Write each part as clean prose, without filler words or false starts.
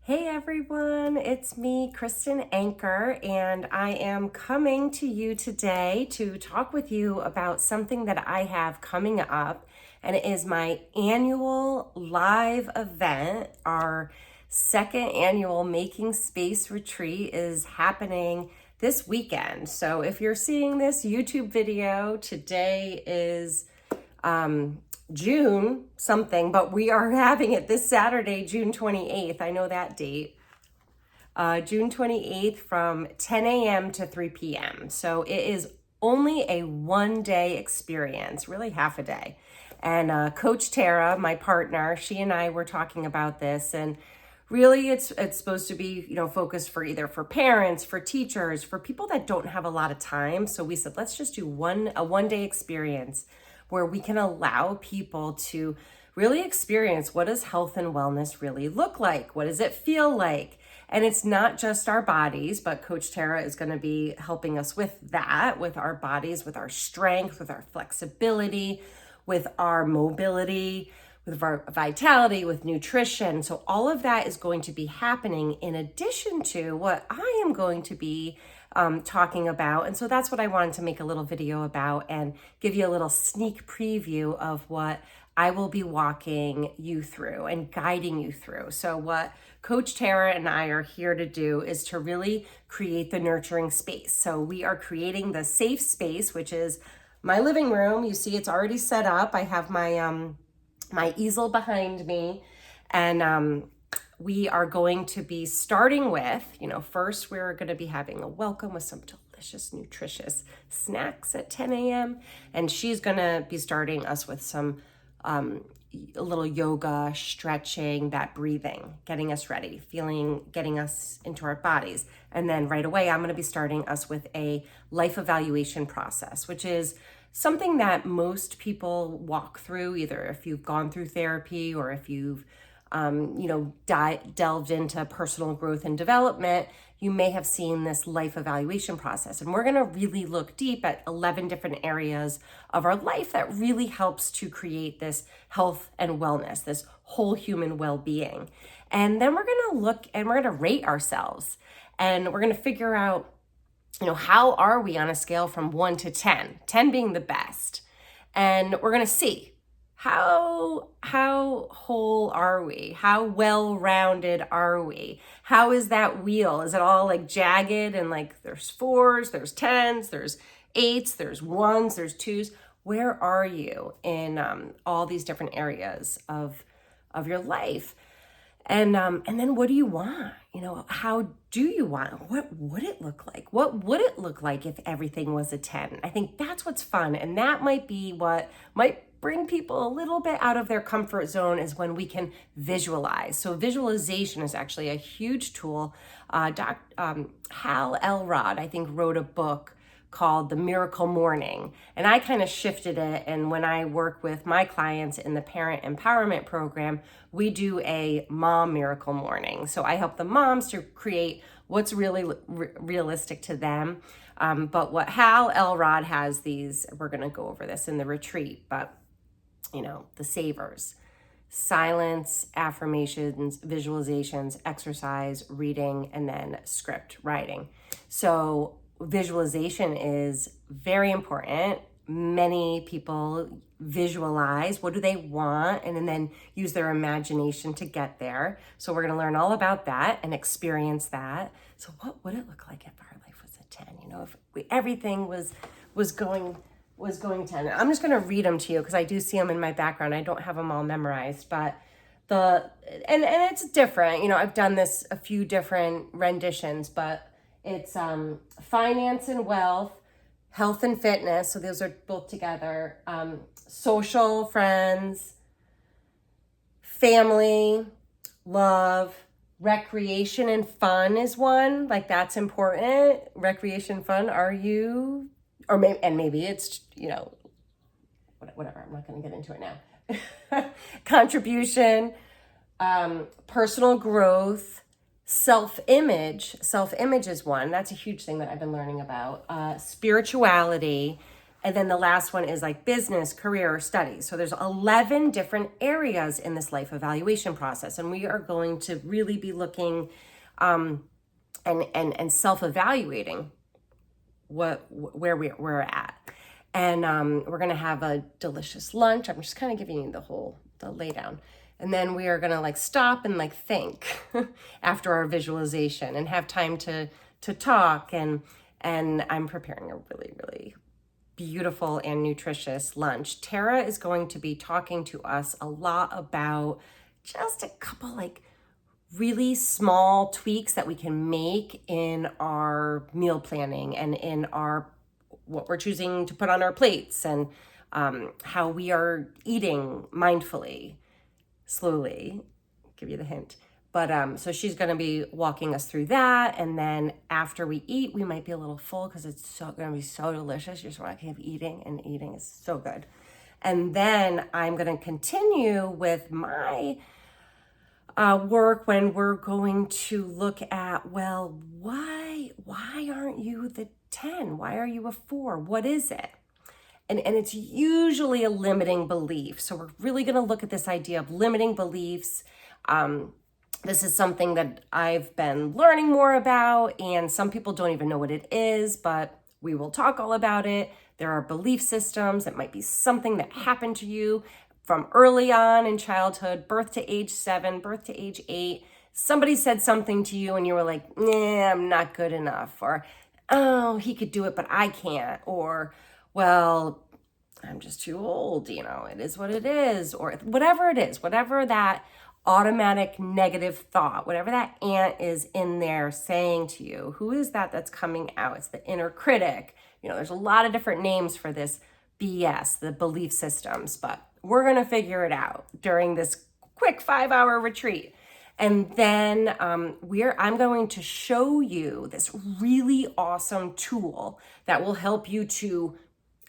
Hey everyone, it's me, Kristen Anchor, and I am coming to you today to talk with you about something that I have coming up, and it is my annual live event. Our second annual Making Space retreat is happening this weekend. So if you're seeing this YouTube video, today is June something, but we are having it this Saturday, June 28th. I know that date. June 28th from 10 a.m. to 3 p.m. So it is only a 1 day experience, really half a day. And Coach Tara, my partner, she and I were talking about this, and really it's supposed to be, focused for either for parents, for teachers, for people that don't have a lot of time. So we said, let's just do a 1 day experience where we can allow people to really experience what does health and wellness really look like? What does it feel like? And it's not just our bodies, but Coach Tara is going to be helping us with that, with our bodies, with our strength, with our flexibility, with our mobility, with our vitality, with nutrition. So all of that is going to be happening in addition to what I am going to be talking about. And so that's what I wanted to make a little video about and give you a little sneak preview of what I will be walking you through and guiding you through. So what Coach Tara and I are here to do is to really create the nurturing space. So we are creating the safe space, which is my living room. You see, it's already set up. I have my easel behind me, and we are going to be starting with, first we're going to be having a welcome with some delicious, nutritious snacks at 10 a.m. And she's going to be starting us with some a little yoga, stretching, that breathing, getting us ready, getting us into our bodies. And then right away, I'm going to be starting us with a life evaluation process, which is something that most people walk through, either if you've gone through therapy or if you've delved into personal growth and development. You may have seen this life evaluation process. And we're going to really look deep at 11 different areas of our life that really helps to create this health and wellness, this whole human well-being. And then we're going to look and we're going to rate ourselves. And we're going to figure out, how are we on a scale from 1 to 10, 10 being the best. And we're going to see how whole are we? How well-rounded are we? How is that wheel? Is it all like jagged and like there's 4s, there's 10s, there's 8s, there's 1s, there's 2s? Where are you in all these different areas of your life? And then what do you want? How do you want? What would it look like? What would it look like if everything was a 10? I think that's what's fun. And that might be what might bring people a little bit out of their comfort zone, is when we can visualize. So visualization is actually a huge tool. Hal Elrod, I think, wrote a book called The Miracle Morning. And I kind of shifted it. And when I work with my clients in the Parent Empowerment Program, we do a mom miracle morning. So I help the moms to create what's really realistic to them. But what Hal Elrod has these, we're going to go over this in the retreat, but the savers: silence, affirmations, visualizations, exercise, reading, and then script writing. So visualization is very important. Many people visualize what do they want and then use their imagination to get there. So we're going to learn all about that and experience that. So what would it look like if our life was a 10? If everything was going 10. I'm just going to read them to you because I do see them in my background. I don't have them all memorized, but and it's different. I've done this a few different renditions, but it's finance and wealth, health and fitness. So those are both together. Social, friends, family, love, recreation and fun is one. Like, that's important. Recreation, fun. Are you? Maybe it's, whatever. I'm not going to get into it now. Contribution, personal growth, self-image. Self-image is one. That's a huge thing that I've been learning about. Spirituality, And then the last one is like business, career, studies. So there's 11 different areas in this life evaluation process. And we are going to really be looking and self-evaluating where we're at. And we're going to have a delicious lunch. I'm just kind of giving you the laydown. And then we are going to like stop and like think after our visualization and have time to talk. And I'm preparing a really, really beautiful and nutritious lunch. Tara is going to be talking to us a lot about just a couple like really small tweaks that we can make in our meal planning and in our what we're choosing to put on our plates, and how we are eating mindfully, slowly. Give you the hint. But so she's going to be walking us through that. And then after we eat, we might be a little full because it's going to be so delicious. You just want to keep eating, and eating is so good. And then I'm going to continue with my work when we're going to look at, well, why aren't you the 10? Why are you a 4? What is it? And it's usually a limiting belief. So we're really going to look at this idea of limiting beliefs. This is something that I've been learning more about, and some people don't even know what it is, but we will talk all about it. There are belief systems. It might be something that happened to you from early on in childhood, birth to age 7, birth to age 8. Somebody said something to you and you were like, nah, I'm not good enough. Or, oh, he could do it, but I can't. Or, well, I'm just too old. It is what it is. Or whatever it is, whatever that automatic negative thought, whatever that aunt is in there saying to you, who is that that's coming out? It's the inner critic. There's a lot of different names for this BS, the belief systems, but we're going to figure it out during this quick 5-hour retreat. And then I'm going to show you this really awesome tool that will help you to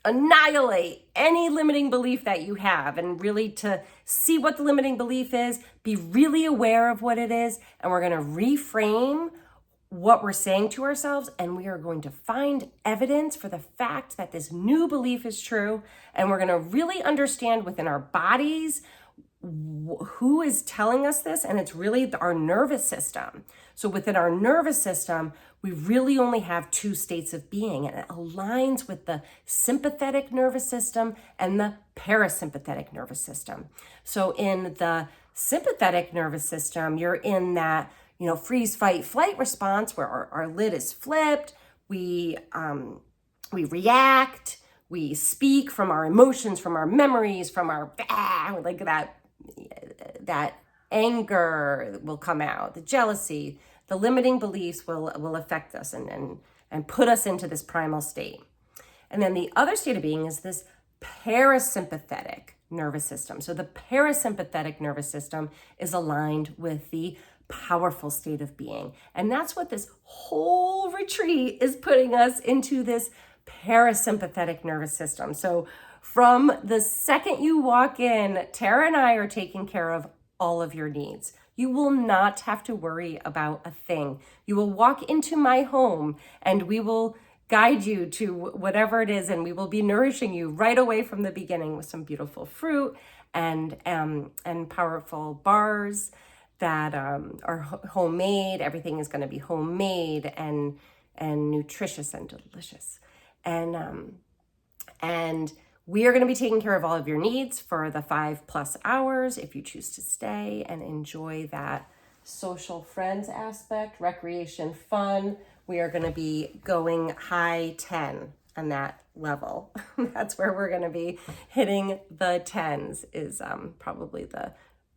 annihilate any limiting belief that you have, and really to see what the limiting belief is, be really aware of what it is, and we're going to reframe what we're saying to ourselves, and we are going to find evidence for the fact that this new belief is true, and we're going to really understand within our bodies who is telling us this, and it's really our nervous system. So within our nervous system, we really only have 2 states of being, and it aligns with the sympathetic nervous system and the parasympathetic nervous system. So in the sympathetic nervous system, you're in that freeze, fight, flight response where our lid is flipped. We react. We speak from our emotions, from our memories, from our like that anger will come out, the jealousy, the limiting beliefs will affect us and put us into this primal state. And then the other state of being is this parasympathetic nervous system. So the parasympathetic nervous system is aligned with the powerful state of being. And that's what this whole retreat is putting us into, this parasympathetic nervous system. So from the second you walk in, Tara and I are taking care of all of your needs. You will not have to worry about a thing. You will walk into my home and we will guide you to whatever it is, and we will be nourishing you right away from the beginning with some beautiful fruit and powerful bars that are homemade. Everything is going to be homemade and nutritious and delicious. And we are going to be taking care of all of your needs for the 5+ hours if you choose to stay and enjoy that social friends aspect, recreation, fun. We are going to be going high 10 on that level. That's where we're going to be hitting the 10s, is probably the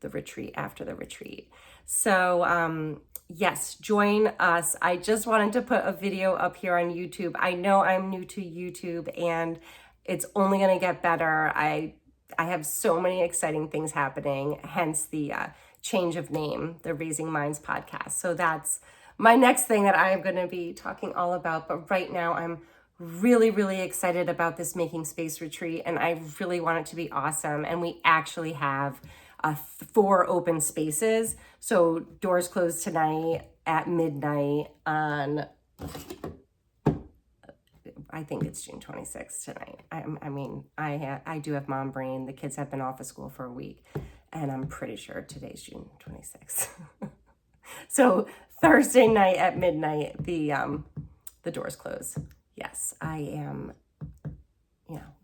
retreat after the retreat. So yes, join us. I just wanted to put a video up here on YouTube. I know I'm new to YouTube and it's only going to get better. I have so many exciting things happening, hence the change of name, the Raising Minds podcast. So that's my next thing that I am going to be talking all about. But right now I'm really, really excited about this Making Space retreat, and I really want it to be awesome. And we actually have 4 open spaces. So doors close tonight at midnight on I think it's June 26th tonight. I do have mom brain. The kids have been off of school for a week, and I'm pretty sure today's June 26th. So Thursday night at midnight, the doors close. Yes, I am,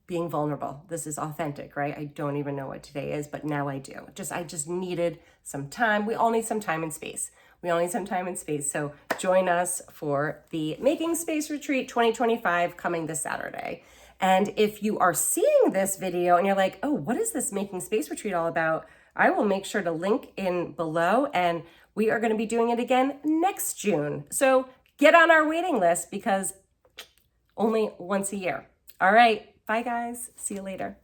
being vulnerable. This is authentic, right? I don't even know what today is, but now I do. I just needed some time. We all need some time and space. So join us for the Making Space Retreat 2025 coming this Saturday. And if you are seeing this video and you're like, oh, what is this Making Space Retreat all about? I will make sure to link in below, and we are going to be doing it again next June. So get on our waiting list because only once a year. All right. Bye, guys. See you later.